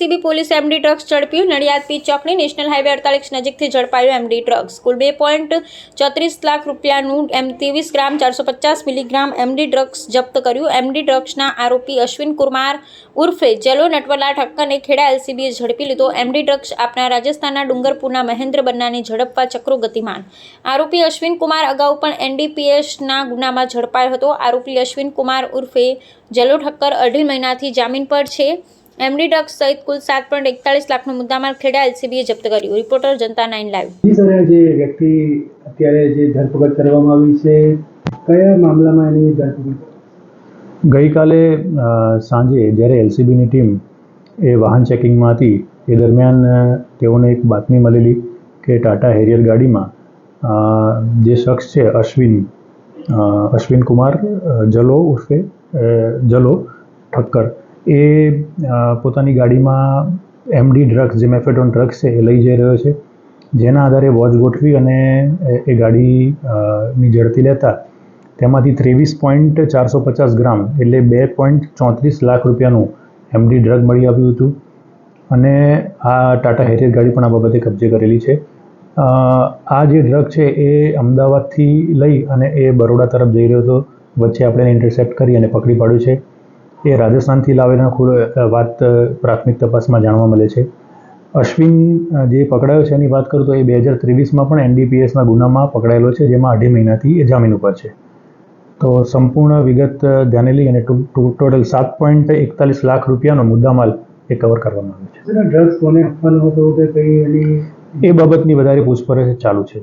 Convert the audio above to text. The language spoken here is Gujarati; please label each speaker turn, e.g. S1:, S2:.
S1: એલસીબી પોલીસે એમડી ડ્રગ્સ ઝડપ્યું। નડિયાદ પીચ ચોકડી નેશનલ હાઈવે 48 નજીકથી ઝડપાયું એમડી ડ્રગ્સ। કુલ 2.34 લાખ રૂપિયાનું 23 ગ્રામ 450 મિલીગ્રામ એમડી ડ્રગ્સ જપ્ત કર્યું। એમડી ડ્રગ્સના આરોપી અશ્વિન કુમાર ઉર્ફે જલો નટવરલાલ ઠક્કરને ખેડા એલસીબીએ ઝડપી લીધો। એમડી ડ્રગ્સ આપના રાજસ્થાનના ડુંગરપુરના મહેન્દ્ર બન્નાને ઝડપવા ચક્રો ગતિમાન। આરોપી અશ્વિન કુમાર અગાઉ પણ એનડીપીએસના ગુનામાં ઝડપાયો હતો। આરોપી અશ્વિન કુમાર ઉર્ફે જલો ઠક્કર 2.5 મહિનાથી જામીન પર છે। એમડી ડ્રગ્સ સહિત કુલ 7.41 લાખનો મુદ્દામાલ ખેડા એલસીબીએ જપ્ત કર્યો। રિપોર્ટર જનતા 9 લાઈવ।
S2: જી સર, જે વ્યક્તિ અત્યારે જે ધરપકડ કરવામાં આવી છે, કયા મામલામાં એની ધરપકડ?
S3: ગઈકાલે સાંજે જ્યારે એલસીબીની ટીમ એ વાહન ચેકિંગમાં હતી એ દરમિયાન તેઓને એક બાતમી મળેલી કે ટાટા હેરિયર ગાડીમાં જે શખ્સ છે અશ્વિન કુમાર જલો ઉર્ફે જલો ઠક્કર એ પોતાની ગાડીમાં એમડી ડ્રગ્સ જે મેફેડોન ડ્રગ્સ છે એ લઈ જઈ રહ્યો છે। જેના આધારે વોચ ગોઠવી અને એ ગાડીની ઝડપી લેતા તેમાંથી 23.450 ગ્રામ એટલે 2.34 લાખ રૂપિયાનું એમડી ડ્રગ મળી આવ્યું હતું અને આ ટાટા હેરિયર ગાડી પણ આ બાબતે કબજે કરેલી છે। આ જે ડ્રગ છે એ અમદાવાદથી લઈ અને એ બરોડા તરફ જઈ રહ્યો હતો। વચ્ચે આપણે ઇન્ટરસેપ્ટ કરી અને પકડી પાડ્યું છે। એ રાજસ્થાનથી લાવેલા વાત પ્રાથમિક તપાસમાં જાણવા મળે છે। અશ્વિન જે પકડાયો છે એની વાત કરું તો એ 2023માં પણ એનડીપીએસના ગુનામાં પકડાયેલો છે, જેમાં 2.5 મહિનાથી એ જામીન ઉપર છે। તો સંપૂર્ણ વિગત ધ્યાને લઈ અને ટોટલ 7.41 લાખ રૂપિયાનો મુદ્દામાલ એ કવર કરવામાં આવ્યો છે।
S2: ડ્રગ્સ કોને આપવાનો હતો કે કઈ એની
S3: એ બાબતની વધારે પૂછપરછ ચાલુ છે।